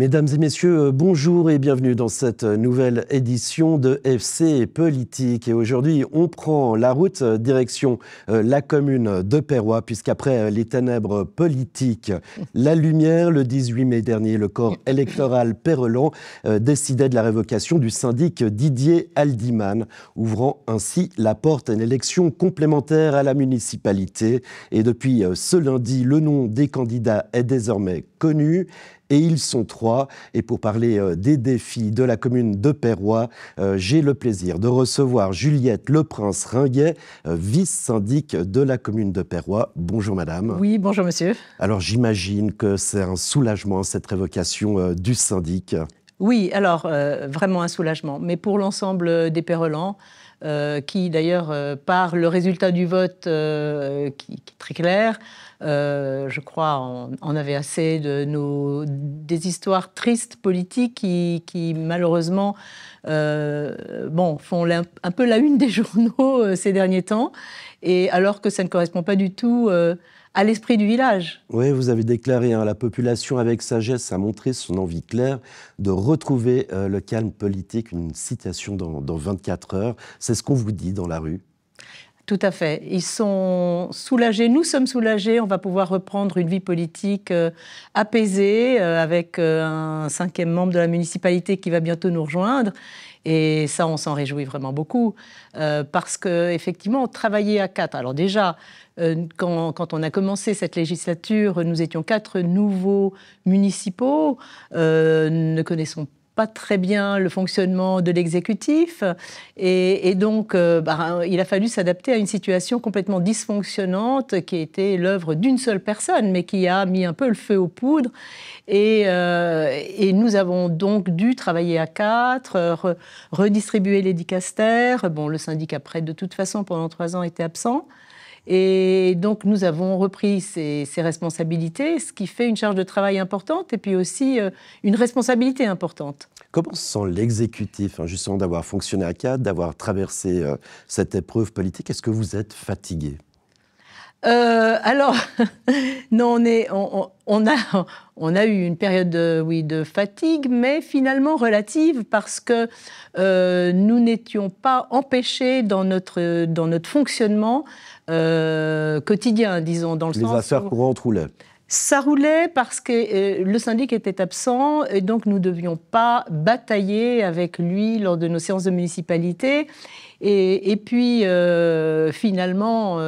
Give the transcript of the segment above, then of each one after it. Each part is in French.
Mesdames et messieurs, bonjour et bienvenue dans cette nouvelle édition de FC Politique. Et aujourd'hui, on prend la route direction la commune de Perrois, puisqu'après les ténèbres politiques, la lumière, le 18 mai dernier, le corps électoral perrelan décidait de la révocation du syndic Didier Aldiman, ouvrant ainsi la porte à une élection complémentaire à la municipalité. Et depuis ce lundi, le nom des candidats est désormais connu. Et ils sont trois. Et pour parler des défis de la commune de Perrois, j'ai le plaisir de recevoir Juliette Leprince-Ringuet, vice-syndic de la commune de Perrois. Bonjour madame. Oui, bonjour monsieur. Alors j'imagine que c'est un soulagement cette révocation du syndic. Oui, alors vraiment un soulagement. Mais pour l'ensemble des Perrelans, qui d'ailleurs, par le résultat du vote qui est très clair, je crois on avait assez des histoires tristes politiques qui malheureusement font un peu la une des journaux ces derniers temps, et alors que ça ne correspond pas du tout à l'esprit du village. Oui, vous avez déclaré, la population avec sagesse a montré son envie claire de retrouver le calme politique, une citation dans 24 heures. C'est ce qu'on vous dit dans la rue? Tout à fait. Ils sont soulagés, nous sommes soulagés, on va pouvoir reprendre une vie politique apaisée avec un 5e membre de la municipalité qui va bientôt nous rejoindre. Et ça, on s'en réjouit vraiment beaucoup parce qu'effectivement, travailler à 4. Alors déjà, quand on a commencé cette législature, nous étions 4 nouveaux municipaux, ne connaissons pas très bien le fonctionnement de l'exécutif, et donc il a fallu s'adapter à une situation complètement dysfonctionnante qui était l'œuvre d'une seule personne, mais qui a mis un peu le feu aux poudres. Et nous avons donc dû travailler à 4, redistribuer les dicastères. Bon, le syndic après, de toute façon, pendant 3 ans, était absent. Et donc, nous avons repris ces responsabilités, ce qui fait une charge de travail importante et puis aussi une responsabilité importante. Comment se sent l'exécutif, justement, d'avoir fonctionné à 4, d'avoir traversé cette épreuve politique? Est-ce que vous êtes fatigué? Alors, non, on a eu une période de fatigue, mais finalement relative, parce que nous n'étions pas empêchés dans notre fonctionnement quotidien, disons, dans le sens où... Les affaires courantes roulaient. Ça roulait parce que le syndic était absent, et donc nous ne devions pas batailler avec lui lors de nos séances de municipalité. Et puis, finalement,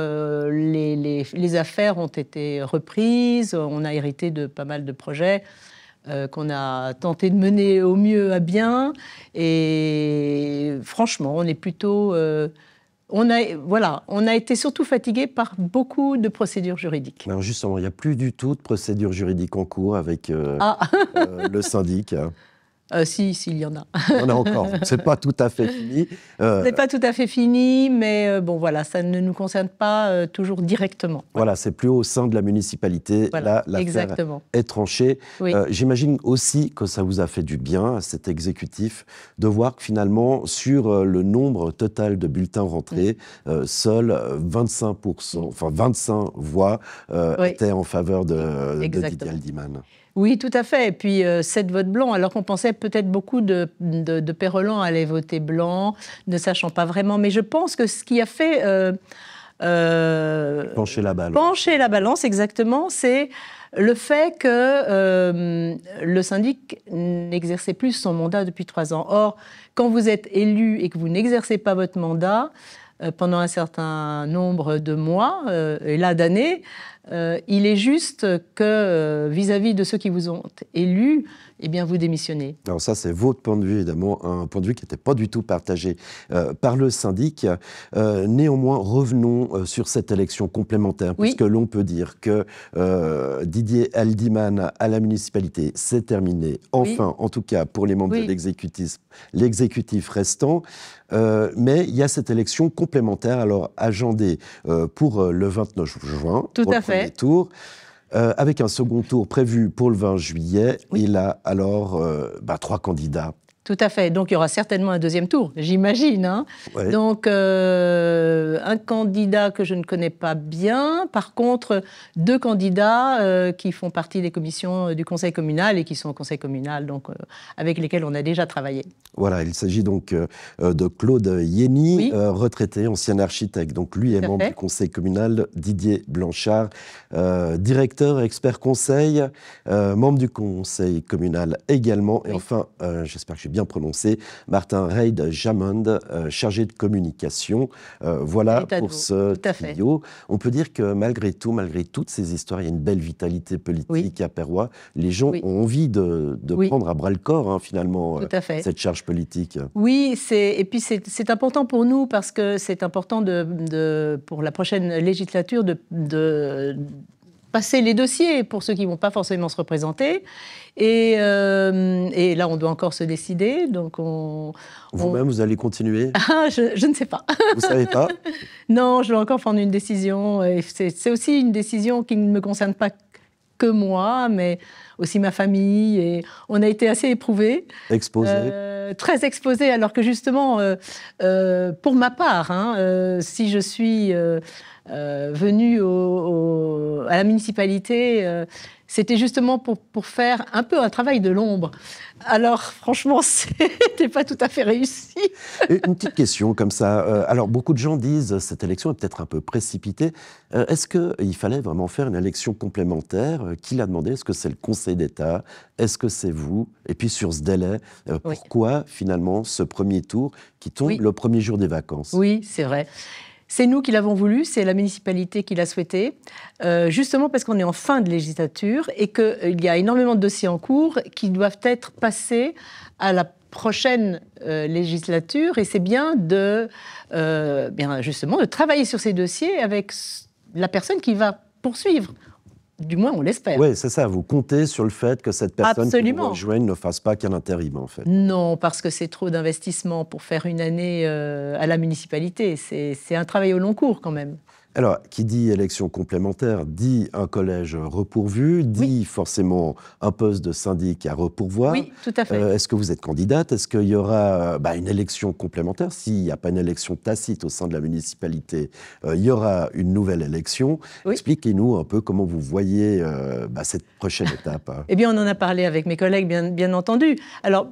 les affaires ont été reprises. On a hérité de pas mal de projets qu'on a tenté de mener au mieux à bien. Et franchement, on est plutôt... On a été surtout fatigué par beaucoup de procédures juridiques. Alors justement, il n'y a plus du tout de procédures juridiques en cours avec le syndic. Si, il y en a. Il y en a encore. C'est pas tout à fait fini. C'est pas tout à fait fini, mais bon, voilà, ça ne nous concerne pas toujours directement. Voilà, c'est plus au sein de la municipalité. Voilà, là, l'affaire est tranchée. Oui. J'imagine aussi que ça vous a fait du bien, cet exécutif, de voir que finalement, sur le nombre total de bulletins rentrés, seuls 25%, enfin 25 voix étaient en faveur de Didier Aldiman. Oui, tout à fait. Et puis 7 votes blancs, alors qu'on pensait peut-être beaucoup de Perrelans allaient voter blanc, ne sachant pas vraiment. Mais je pense que ce qui a fait pencher la balance. Pencher la balance, exactement, c'est le fait que le syndic n'exerçait plus son mandat depuis 3 ans. Or, quand vous êtes élu et que vous n'exercez pas votre mandat pendant un certain nombre de mois, et là d'années, il est juste que vis-à-vis de ceux qui vous ont élus, eh bien vous démissionnez. Alors ça, c'est votre point de vue, évidemment, un point de vue qui n'était pas du tout partagé par le syndic. Néanmoins, revenons sur cette élection complémentaire, puisque l'on peut dire que Didier Aldiman à la municipalité, c'est terminé. Enfin, en tout cas, pour les membres de l'exécutif restant. Mais il y a cette élection complémentaire, alors agendée pour le 29 juin, tout pour à le premier fait. tour. Avec un second tour prévu pour le 20 juillet. Et là, alors, 3 candidats. Tout à fait. Donc, il y aura certainement un deuxième tour, j'imagine. Hein. Ouais. Donc, un candidat que je ne connais pas bien. Par contre, 2 candidats qui font partie des commissions du Conseil communal et qui sont au Conseil communal, donc avec lesquels on a déjà travaillé. Voilà, il s'agit donc de Claude Yeni, Oui. retraité, ancien architecte. Donc lui est Tout à membre fait. du Conseil communal, Didier Blanchard, directeur, expert conseil, membre du Conseil communal également. Oui. Et enfin, j'espère que j'ai bien prononcé, Martin Reid-Jamond, chargé de communication. Voilà pour ce trio. On peut dire que malgré tout, malgré toutes ces histoires, il y a une belle vitalité politique à Perrois. Les gens ont envie de prendre à bras le corps, hein, finalement, cette charge politique. Oui, et puis c'est important pour nous parce que c'est important pour la prochaine législature de passer les dossiers pour ceux qui ne vont pas forcément se représenter. Et là, on doit encore se décider. Donc Vous-même, vous allez continuer? Je ne sais pas. Vous ne savez pas? Non, je dois encore prendre une décision. C'est aussi une décision qui ne me concerne pas que moi, mais aussi ma famille. Et on a été assez éprouvés. Exposés. Très exposés, alors que justement, pour ma part, si je suis venue à la municipalité, c'était justement pour faire un peu un travail de l'ombre. Alors, franchement, c'était pas tout à fait réussi. Une petite question comme ça. Alors, beaucoup de gens disent cette élection est peut-être un peu précipitée. Est-ce qu'il fallait vraiment faire une élection complémentaire? Qui l'a demandé? Est-ce que c'est le Conseil d'État? Est-ce que c'est vous? Et puis, sur ce délai, pourquoi finalement ce premier tour qui tombe le premier jour des vacances? Oui, c'est vrai. C'est nous qui l'avons voulu, c'est la municipalité qui l'a souhaité, justement parce qu'on est en fin de législature et qu'il y a énormément de dossiers en cours qui doivent être passés à la prochaine législature, et c'est bien justement de travailler sur ces dossiers avec la personne qui va poursuivre. Du moins, on l'espère. Oui, c'est ça. Vous comptez sur le fait que cette personne qui vous rejoigne ne fasse pas qu'un intérim, en fait. Non, parce que c'est trop d'investissement pour faire une année à la municipalité. C'est un travail au long cours, quand même. Alors, qui dit élection complémentaire, dit un collège repourvu, dit forcément un poste de syndic à repourvoir. Oui, tout à fait. Est-ce que vous êtes candidate? Est-ce qu'il y aura une élection complémentaire? S'il n'y a pas une élection tacite au sein de la municipalité, il y aura une nouvelle élection. Expliquez-nous un peu comment vous voyez cette prochaine étape. Eh bien, on en a parlé avec mes collègues, bien entendu. Alors,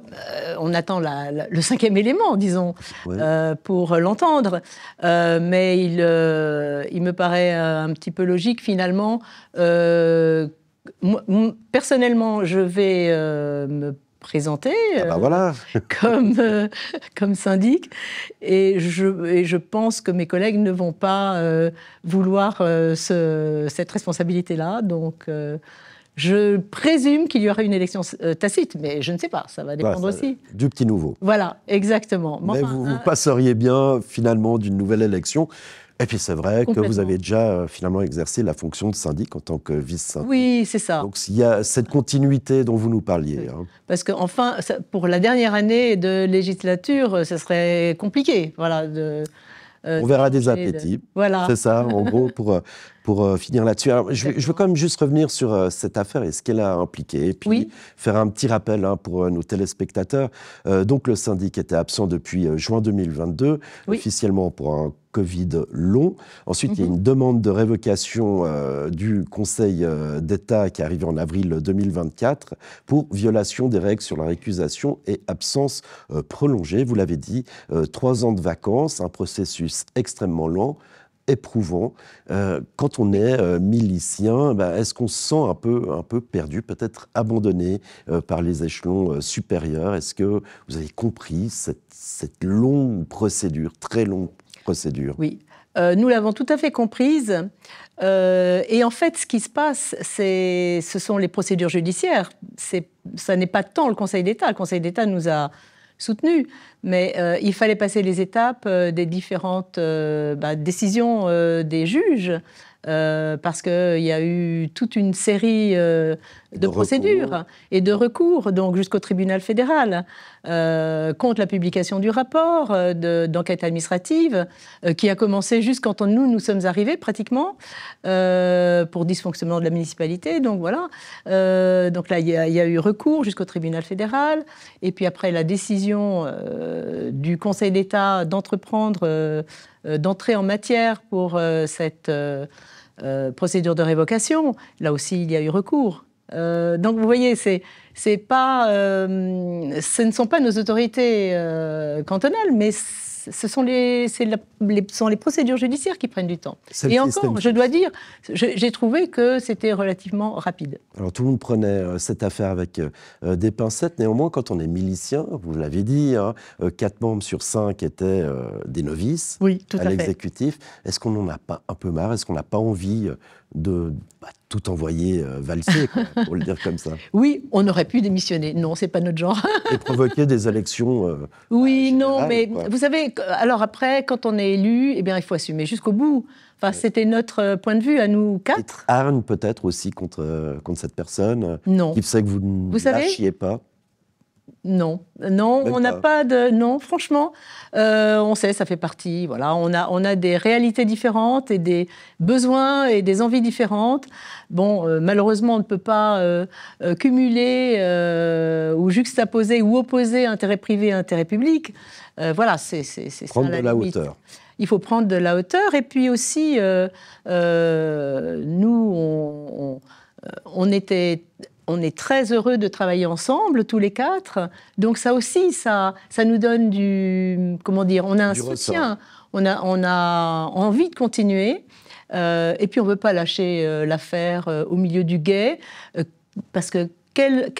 on attend le 5e élément, disons, pour l'entendre. Mais il me paraît un petit peu logique, finalement. Personnellement, je vais me présenter comme syndic, et je pense que mes collègues ne vont pas vouloir cette responsabilité-là. Donc, je présume qu'il y aura une élection tacite, mais je ne sais pas, ça va dépendre aussi. Du petit nouveau. Voilà, exactement. Mais vous passeriez bien, finalement, d'une nouvelle élection. Et puis c'est vrai que vous avez déjà finalement exercé la fonction de syndic en tant que vice-syndic. Oui, c'est ça. Donc il y a cette continuité dont vous nous parliez. Oui. Parce qu'enfin, pour la dernière année de législature, ce serait compliqué. Voilà, on verra des appétits. Voilà. C'est ça, en gros, pour finir là-dessus. Je veux quand même juste revenir sur cette affaire et ce qu'elle a impliqué, et puis faire un petit rappel pour nos téléspectateurs. Donc le syndic était absent depuis juin 2022, officiellement pour un Covid long. Ensuite, il y a une demande de révocation du Conseil d'État qui est arrivée en avril 2024 pour violation des règles sur la récusation et absence prolongée. Vous l'avez dit, 3 ans de vacances, un processus extrêmement lent, éprouvant. Quand on est milicien, est-ce qu'on se sent un peu perdu, peut-être abandonné par les échelons supérieurs? Est-ce que vous avez compris cette longue procédure, très longue procédure? Oui, nous l'avons tout à fait comprise. Et en fait, ce qui se passe, ce sont les procédures judiciaires. Ça n'est pas tant le Conseil d'État. Le Conseil d'État nous a soutenus, mais il fallait passer les étapes des différentes décisions des juges parce qu'il y a eu toute une série de procédures et de recours, donc jusqu'au tribunal fédéral, contre la publication du rapport d'enquête administrative, qui a commencé juste quand nous sommes arrivés, pratiquement, pour dysfonctionnement de la municipalité. Donc voilà. Donc là, il y a eu recours jusqu'au tribunal fédéral, et puis après la décision du Conseil d'État d'entrer en matière pour cette procédure de révocation. Là aussi, il y a eu recours. Donc vous voyez, ce ne sont pas nos autorités cantonales, mais ce sont les procédures judiciaires qui prennent du temps. Et encore, je dois dire, j'ai trouvé que c'était relativement rapide. Alors tout le monde prenait cette affaire avec des pincettes. Néanmoins, quand on est milicien, vous l'avez dit, 4 membres sur 5 étaient des novices à l'exécutif. Est-ce qu'on n'en a pas un peu marre? Est-ce qu'on n'a pas envie de tout envoyer valser, pour le dire comme ça? Oui, on aurait pu démissionner. Non, c'est pas notre genre. Et provoquer des élections oui, non, mais vous savez, alors après, quand on est élu, eh bien, il faut assumer jusqu'au bout. Enfin, c'était notre point de vue à nous 4. Hargne peut-être aussi contre cette personne non. qui sait que vous ne lâchiez pas. Non, on n'a pas de... Non, franchement, on sait, ça fait partie. Voilà, on a des réalités différentes et des besoins et des envies différentes. Bon, malheureusement, on ne peut pas cumuler ou juxtaposer ou opposer intérêt privé et intérêt public. Voilà, c'est prendre ça, de la hauteur. Il faut prendre de la hauteur. Et puis aussi, nous, on est très heureux de travailler ensemble, tous les 4. Donc ça aussi, ça nous donne comment dire, on a un soutien, on a envie de continuer. Et puis on ne veut pas lâcher l'affaire au milieu du gué, parce que quelles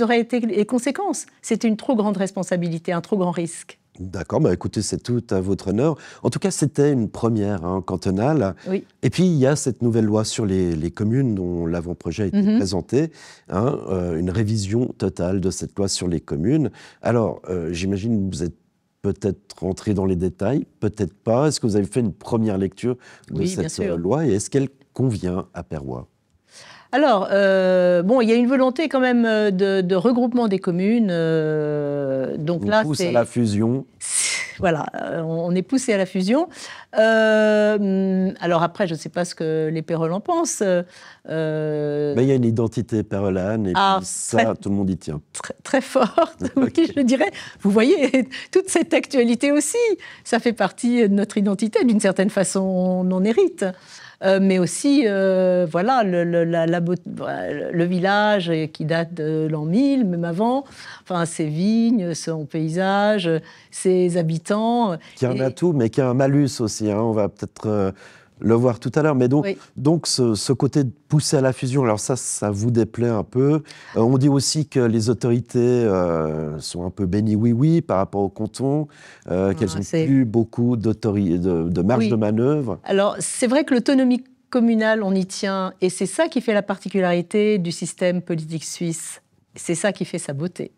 auraient été les conséquences? C'était une trop grande responsabilité, un trop grand risque. D'accord, écoutez, c'est tout à votre honneur. En tout cas, c'était une première cantonale. Oui. Et puis, il y a cette nouvelle loi sur les communes dont l'avant-projet a été présenté, une révision totale de cette loi sur les communes. Alors, j'imagine que vous êtes peut-être rentré dans les détails, peut-être pas. Est-ce que vous avez fait une première lecture de cette loi et est-ce qu'elle convient à Perrois? Alors, il y a une volonté quand même de regroupement des communes. Donc là, pousse à la fusion. Voilà, on est poussé à la fusion. Alors après, je ne sais pas ce que les Pérols en pensent. Mais il y a une identité pérolane et puis ça, tout le monde y tient. Très forte, oui, je dirais. Vous voyez, toute cette actualité aussi, ça fait partie de notre identité. D'une certaine façon, on en hérite. Mais aussi, voilà, le village qui date de l'an 1000, même avant, enfin, ses vignes, son paysage, ses habitants. Qui a un atout, mais qui a un malus aussi, on va peut-être le voir tout à l'heure. Mais donc ce côté de pousser à la fusion, alors ça vous déplaît un peu. On dit aussi que les autorités sont un peu bénies oui par rapport au canton, qu'elles n'ont plus beaucoup de marge de manœuvre. Alors, c'est vrai que l'autonomie communale, on y tient, et c'est ça qui fait la particularité du système politique suisse. C'est ça qui fait sa beauté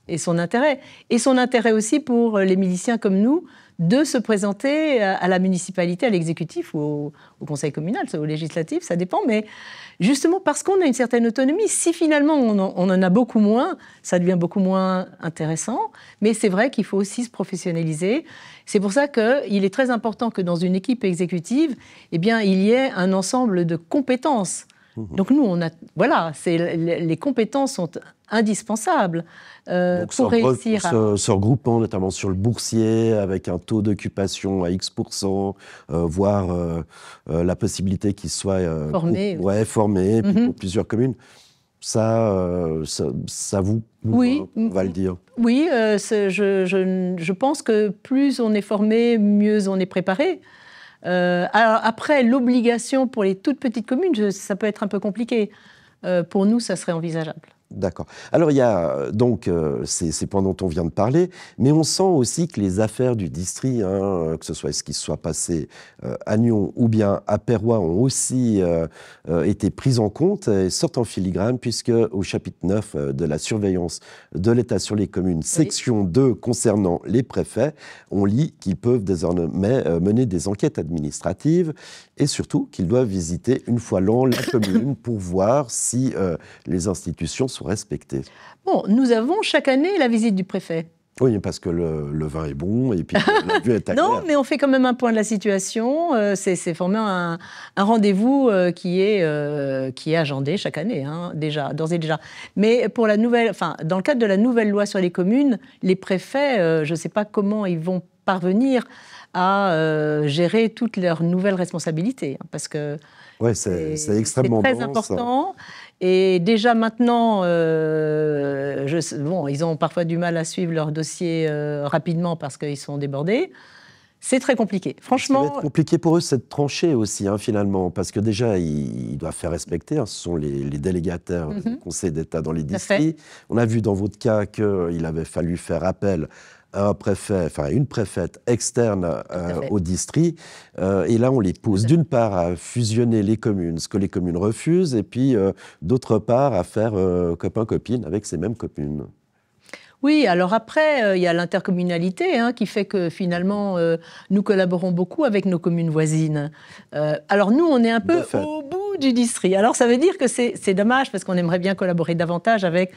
et son intérêt. Et son intérêt aussi pour les miliciens comme nous, de se présenter à la municipalité, à l'exécutif ou au conseil communal, au législatif, ça dépend, mais justement parce qu'on a une certaine autonomie, si finalement on en a beaucoup moins, ça devient beaucoup moins intéressant, mais c'est vrai qu'il faut aussi se professionnaliser. C'est pour ça qu'il est très important que dans une équipe exécutive, eh bien, il y ait un ensemble de compétences. Donc nous, les compétences sont indispensables pour réussir. Ce regroupement, notamment sur le boursier, avec un taux d'occupation à X%, voire la possibilité qu'il soit formé pour plusieurs communes, ça vous on va le dire. Oui, je pense que plus on est formé, mieux on est préparé. Alors après, l'obligation pour les toutes petites communes, ça peut être un peu compliqué. Pour nous, ça serait envisageable. D'accord. Alors, il y a donc ces points dont on vient de parler, mais on sent aussi que les affaires du district, que ce soit ce qui se soit passé à Nyon ou bien à Perrois, ont aussi été prises en compte et sortent en filigrane, puisque au chapitre 9 de la surveillance de l'État sur les communes, section 2 concernant les préfets, on lit qu'ils peuvent désormais mener des enquêtes administratives et surtout qu'ils doivent visiter une fois l'an la commune pour voir si les institutions sont respectées. Bon, nous avons chaque année la visite du préfet. Oui, parce que le vin est bon et puis la vue est agréable. Non, mais on fait quand même un point de la situation. C'est formé un rendez-vous qui est agendé chaque année, hein, déjà, d'ores et déjà. Mais pour la nouvelle, enfin, dans le cadre de la nouvelle loi sur les communes, les préfets, je ne sais pas comment ils vont parvenir à gérer toutes leurs nouvelles responsabilités, hein, parce que ouais, c'est extrêmement très dense. important. Et déjà maintenant, bon, ils ont parfois du mal à suivre leur dossier rapidement parce qu'ils sont débordés. C'est très compliqué. Franchement, Ce qui va être compliqué pour eux, c'est de trancher aussi, hein, finalement, parce que déjà, ils doivent faire respecter. Hein, ce sont les délégataires du Conseil d'État dans les districts. On a vu dans votre cas qu'il avait fallu faire appel à un préfet, enfin une préfète externe au district. Et là, on les pousse d'une part à fusionner les communes, ce que les communes refusent, et puis d'autre part à faire copain-copine avec ces mêmes communes. Oui, alors après, il y a l'intercommunalité hein, qui fait que finalement, nous collaborons beaucoup avec nos communes voisines. Alors nous, on est un peu au bout du district. Alors ça veut dire que c'est dommage parce qu'on aimerait bien collaborer davantage avec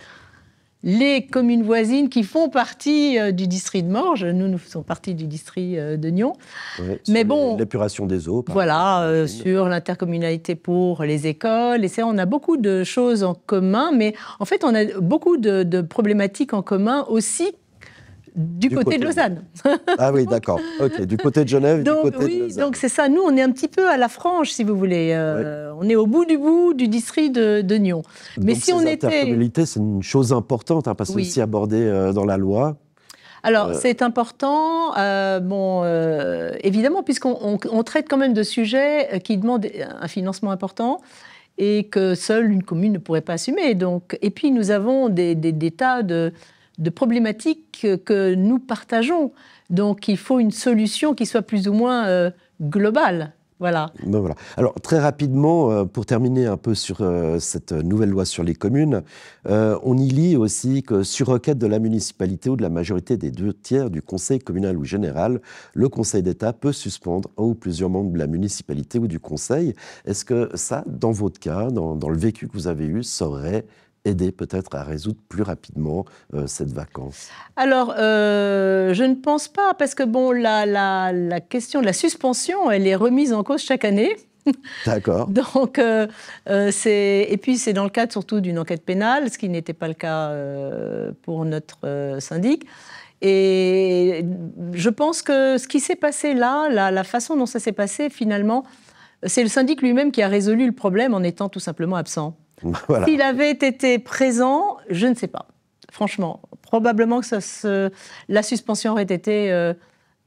les communes voisines qui font partie du district de Morges. Nous faisons partie du district de Nyon. Ouais, mais bon, l'épuration des eaux. Voilà, sur l'intercommunalité pour les écoles. Et ça, on a beaucoup de choses en commun, mais en fait, on a beaucoup de problématiques en commun aussi du côté de Lausanne. Ah oui, d'accord. Ok, du côté de Genève, donc, du côté de Lausanne. Donc c'est ça. Nous, on est un petit peu à la frange, si vous voulez. On est au bout du district de Nyon. Mais donc, si on était... L'intercommunalité, c'est une chose importante, hein, parce que c'est aussi abordé dans la loi. Alors, c'est important, évidemment, puisqu'on traite quand même de sujets qui demandent un financement important et que seule une commune ne pourrait pas assumer. Donc, et puis, nous avons des tas de problématiques que nous partageons. Donc, il faut une solution qui soit plus ou moins globale. Voilà. Ben voilà. Alors, très rapidement, pour terminer un peu sur cette nouvelle loi sur les communes, on y lit aussi que, sur requête de la municipalité ou de la majorité des 2/3 du conseil communal ou général, le Conseil d'État peut suspendre un ou plusieurs membres de la municipalité ou du conseil. Est-ce que ça, dans votre cas, dans le vécu que vous avez eu, ça aurait aider peut-être à résoudre plus rapidement cette vacance? Alors, je ne pense pas, parce que bon, la question de la suspension, elle est remise en cause chaque année. D'accord. Donc, et puis c'est dans le cadre surtout d'une enquête pénale, ce qui n'était pas le cas pour notre syndic. Et je pense que ce qui s'est passé là, la façon dont ça s'est passé, finalement, c'est le syndic lui-même qui a résolu le problème en étant tout simplement absent. Voilà. S'il avait été présent, je ne sais pas. Franchement, probablement que la suspension aurait été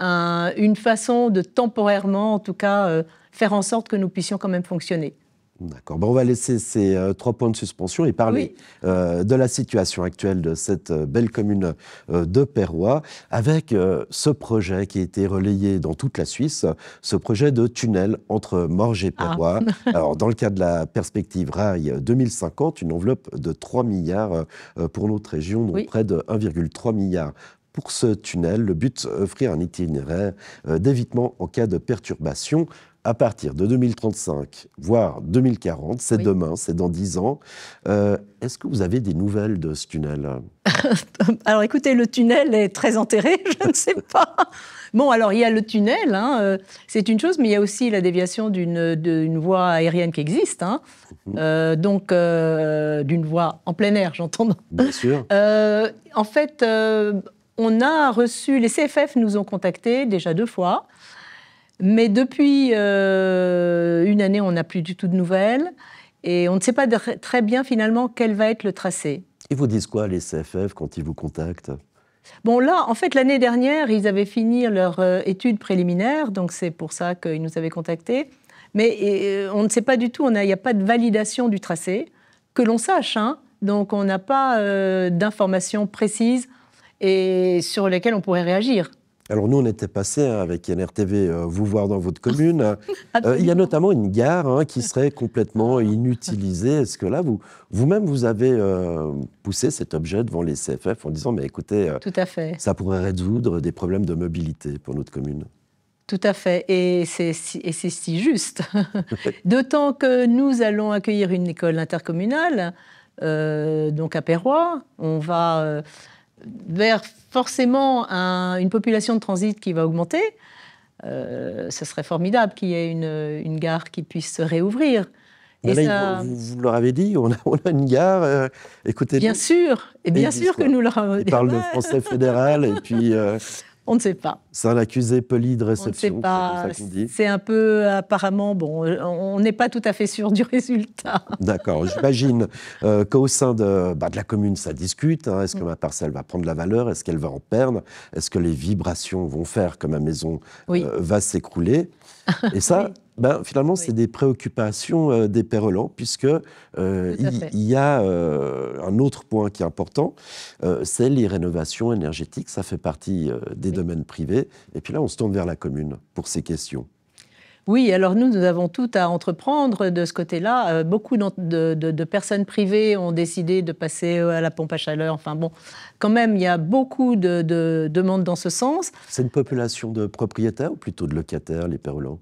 une façon de temporairement, en tout cas, faire en sorte que nous puissions quand même fonctionner. D'accord. Bon, on va laisser ces 3 points de suspension et parler de la situation actuelle de cette belle commune de Perrois, avec ce projet qui a été relayé dans toute la Suisse, ce projet de tunnel entre Morges et Perrois. Alors, dans le cadre de la perspective Rail 2050, une enveloppe de 3 milliards pour notre région, donc près de 1,3 milliard. Pour ce tunnel, le but, offrir un itinéraire d'évitement en cas de perturbation à partir de 2035, voire 2040, c'est demain, c'est dans 10 ans. Est-ce que vous avez des nouvelles de ce tunnel? Alors écoutez, le tunnel est très enterré, je ne sais pas. Bon, alors il y a le tunnel, hein, c'est une chose, mais il y a aussi la déviation d'une voie aérienne qui existe, hein, donc d'une voie en plein air, j'entends. Bien sûr. En fait, on a reçu, les CFF nous ont contactés déjà 2 fois, mais depuis une année, on n'a plus du tout de nouvelles et on ne sait pas très bien finalement quel va être le tracé. Ils vous disent quoi, les CFF, quand ils vous contactent? Bon, là, en fait, l'année dernière, ils avaient fini leur étude préliminaire, donc c'est pour ça qu'ils nous avaient contactés. Mais on ne sait pas du tout, il n'y a pas de validation du tracé, que l'on sache, hein, donc on n'a pas d'informations précises et sur lesquelles on pourrait réagir. Alors nous, on était passé avec NRTV vous voir dans votre commune. Il y a notamment une gare qui serait complètement inutilisée. Est-ce que là, vous-même, vous avez poussé cet objet devant les CFF en disant, mais écoutez, tout à fait. Ça pourrait résoudre des problèmes de mobilité pour notre commune? Tout à fait, et c'est si juste. D'autant que nous allons accueillir une école intercommunale, donc à Perrois. On va vers forcément une population de transit qui va augmenter. Ce serait formidable qu'il y ait une gare qui puisse se réouvrir. Et là, vous leur avez dit, on a une gare, écoutez. Bien sûr, et bien sûr que nous leur avons dit. Ils parlent de français fédéral, et puis... on ne sait pas. C'est un accusé poli de réception. On ne sait pas. C'est un peu, apparemment, bon, on n'est pas tout à fait sûr du résultat. D'accord. J'imagine qu'au sein de la commune, ça discute. Hein. Est-ce que ma parcelle va prendre de la valeur? Est-ce qu'elle va en perdre? Est-ce que les vibrations vont faire que ma maison va s'écrouler? Et ça, finalement, c'est des préoccupations des Pérolans, puisque il y a un autre point qui est important, c'est les rénovations énergétiques. Ça fait partie des domaines privés. Et puis là, on se tourne vers la commune pour ces questions. Oui, alors nous avons tout à entreprendre de ce côté-là. Beaucoup de personnes privées ont décidé de passer à la pompe à chaleur. Enfin bon, quand même, il y a beaucoup de demandes dans ce sens. C'est une population de propriétaires ou plutôt de locataires, les Pérolans?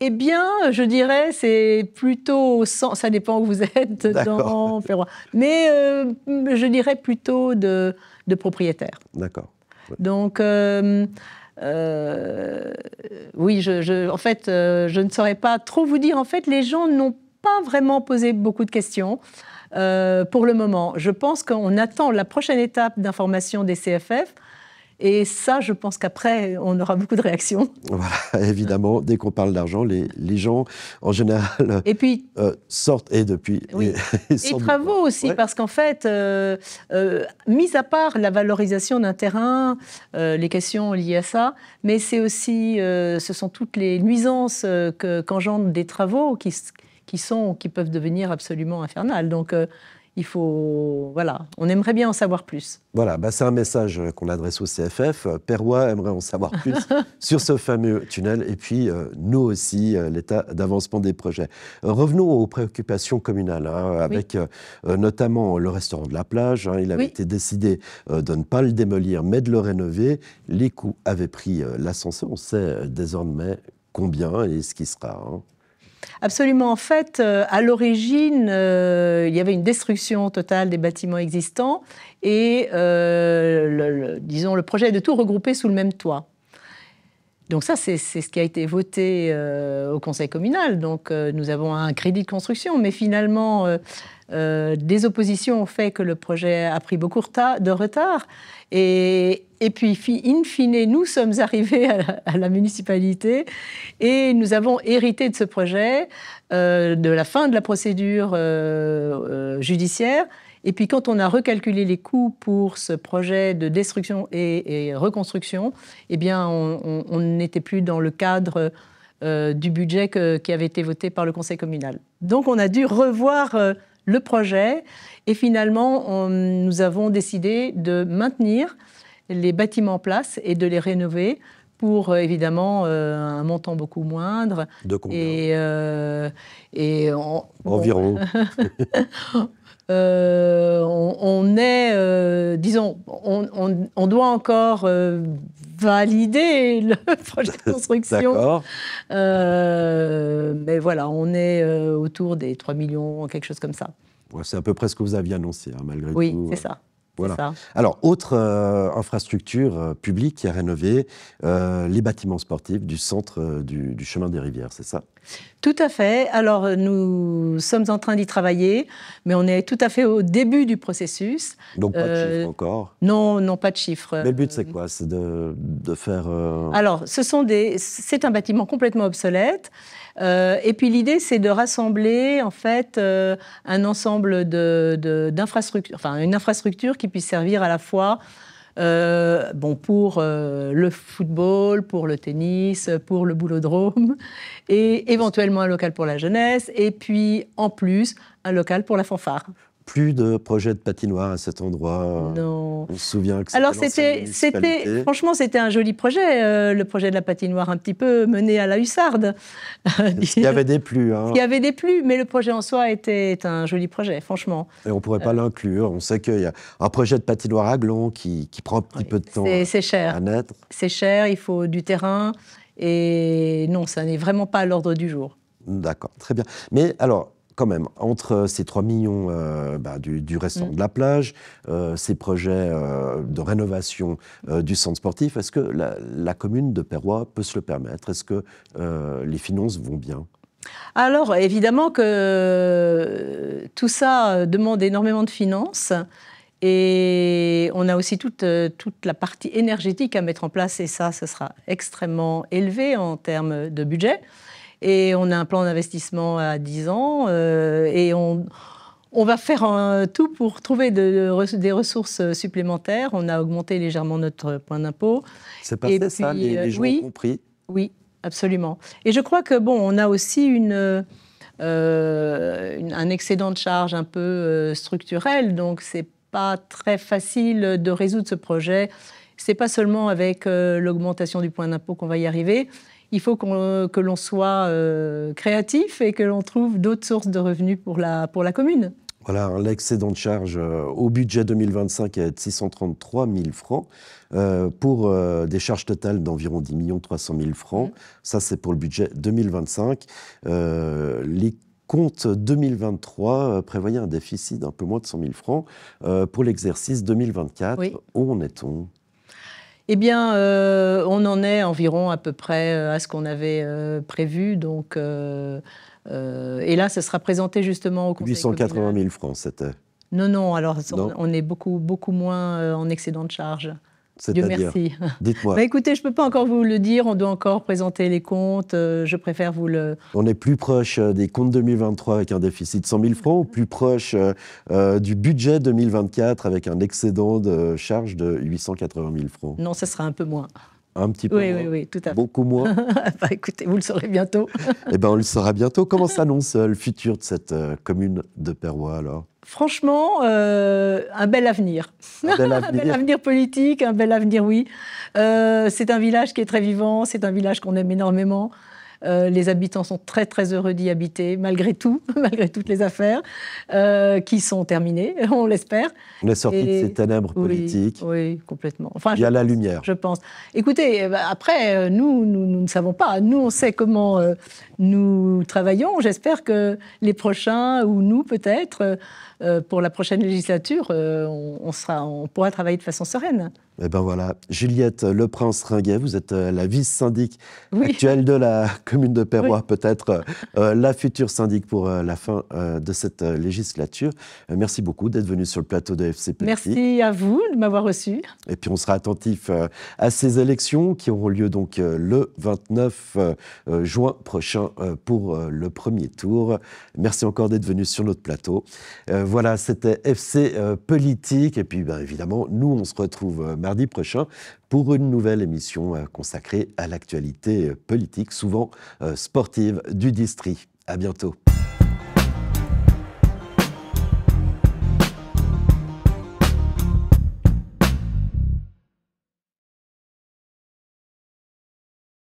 Eh bien, je dirais, c'est plutôt... Ça dépend où vous êtes dans Perrois. Mais je dirais plutôt de propriétaires. D'accord. Ouais. Donc... oui, en fait, je ne saurais pas trop vous dire. En fait, les gens n'ont pas vraiment posé beaucoup de questions pour le moment. Je pense qu'on attend la prochaine étape d'information des CFF. Et ça, je pense qu'après, on aura beaucoup de réactions. Voilà, évidemment, dès qu'on parle d'argent, les gens, en général, sortent, et depuis... Oui. Et travaux aussi, parce qu'en fait, mis à part la valorisation d'un terrain, les questions liées à ça, mais c'est aussi, ce sont toutes les nuisances qu'engendrent des travaux qui peuvent devenir absolument infernales. Donc, il faut, voilà, on aimerait bien en savoir plus. Voilà, c'est un message qu'on adresse au CFF. Perrois aimerait en savoir plus sur ce fameux tunnel. Et puis, nous aussi, l'état d'avancement des projets. Revenons aux préoccupations communales, avec notamment le restaurant de la plage. Il avait été décidé de ne pas le démolir, mais de le rénover. Les coûts avaient pris l'ascenseur. On sait désormais combien et ce qui sera. Absolument. En fait, à l'origine, il y avait une destruction totale des bâtiments existants et, disons, le projet de tout regrouper sous le même toit. Donc ça, c'est ce qui a été voté au conseil communal. Donc nous avons un crédit de construction, mais finalement, des oppositions ont fait que le projet a pris beaucoup de retard. Et puis, in fine, nous sommes arrivés à la municipalité et nous avons hérité de ce projet, de la fin de la procédure judiciaire. Et puis, quand on a recalculé les coûts pour ce projet de destruction et reconstruction, eh bien, on n'était plus dans le cadre du budget qui avait été voté par le conseil communal. Donc, on a dû revoir le projet et finalement, nous avons décidé de maintenir les bâtiments en place et de les rénover pour évidemment un montant beaucoup moindre. De combien? Environ. On est, disons, on doit encore valider le projet de construction. D'accord. Mais voilà, on est autour des 3 millions, quelque chose comme ça. Ouais, c'est à peu près ce que vous aviez annoncé, malgré tout. Oui, c'est ça. Voilà. Ça. Alors, autre infrastructure publique qui a rénové, les bâtiments sportifs du centre du chemin des rivières, c'est ça? Tout à fait. Alors, nous sommes en train d'y travailler, mais on est tout à fait au début du processus. Donc, pas de chiffres encore? Non, non, pas de chiffres. Mais le but, c'est quoi? C'est de faire... Alors, c'est un bâtiment complètement obsolète. Et puis, l'idée, c'est de rassembler, en fait, un ensemble d'infrastructures, enfin, une infrastructure qui puisse servir à la fois pour le football, pour le tennis, pour le boulodrome, et éventuellement un local pour la jeunesse, et puis en plus un local pour la fanfare. Plus de projets de patinoire à cet endroit. Non. On se souvient que alors franchement, c'était un joli projet, le projet de la patinoire, un petit peu mené à la hussarde. Il y avait des plus. Hein. Il y avait des plus, mais le projet en soi était un joli projet, franchement. Et on ne pourrait pas l'inclure. On sait qu'il y a un projet de patinoire à Glon qui prend un petit peu de temps c'est cher. à naître. C'est cher, il faut du terrain. Et non, ça n'est vraiment pas à l'ordre du jour. D'accord, très bien. Mais alors, quand même, entre ces 3 millions du restant de la plage, ces projets de rénovation du centre sportif, est-ce que la commune de Perrois peut se le permettre? Est-ce que les finances vont bien? Alors, évidemment que tout ça demande énormément de finances. Et on a aussi toute la partie énergétique à mettre en place, et ça, ce sera extrêmement élevé en termes de budget. Et on a un plan d'investissement à 10 ans, et on va faire tout pour trouver des ressources supplémentaires. On a augmenté légèrement notre point d'impôt. C'est parfait, ça, les gens ont compris? Oui, absolument. Et je crois que, on a aussi un excédent de charge un peu structurel, donc c'est pas très facile de résoudre ce projet. C'est pas seulement avec l'augmentation du point d'impôt qu'on va y arriver. Il faut que l'on soit créatif et que l'on trouve d'autres sources de revenus pour la commune. Voilà, l'excédent de charge au budget 2025 est de 633 000 francs pour des charges totales d'environ 10 300 000 francs. Ça, c'est pour le budget 2025. Les compte 2023 prévoyait un déficit d'un peu moins de 100 000 francs pour l'exercice 2024. Oui. Où en est-on? Eh bien, on en est environ à peu près à ce qu'on avait prévu. Donc, et là, ce sera présenté justement au Conseil 880 000 francs, c'était? Non, alors non. On est beaucoup moins en excédent de charge. Dieu merci. Dites-moi. Écoutez, je ne peux pas encore vous le dire, on doit encore présenter les comptes, je préfère vous le... On est plus proche des comptes 2023 avec un déficit de 100 000 francs, ou plus proche du budget 2024 avec un excédent de charge de 880 000 francs? Non, ça sera un peu moins. Un petit peu moins? Oui, tout à fait. Beaucoup moins? Écoutez, vous le saurez bientôt. Eh bien, on le saura bientôt. Comment s'annonce le futur de cette commune de Perrois, alors? Franchement, un bel avenir. Un bel avenir politique, un bel avenir, oui. C'est un village qui est très vivant, c'est un village qu'on aime énormément. Les habitants sont très, très heureux d'y habiter, malgré tout, malgré toutes les affaires qui sont terminées, on l'espère. On est sorti de ces ténèbres politiques. Oui, complètement. Enfin, il y a la lumière. Je pense. Écoutez, après, nous ne savons pas. Nous, on sait comment nous travaillons. J'espère que les prochains, ou nous peut-être, pour la prochaine législature, on pourra travailler de façon sereine. Eh bien voilà, Juliette Leprince-Ringuet, vous êtes la vice-syndic actuelle de la commune de Perrois, peut-être la future syndic pour la fin de cette législature. Merci beaucoup d'être venu sur le plateau de FC Politique. Merci à vous de m'avoir reçu. Et puis on sera attentif à ces élections qui auront lieu donc le 29 juin prochain pour le premier tour. Merci encore d'être venu sur notre plateau. Voilà, c'était FC Politique. Et puis évidemment, nous on se retrouve mardi prochain pour une nouvelle émission consacrée à l'actualité politique, souvent sportive du district. À bientôt.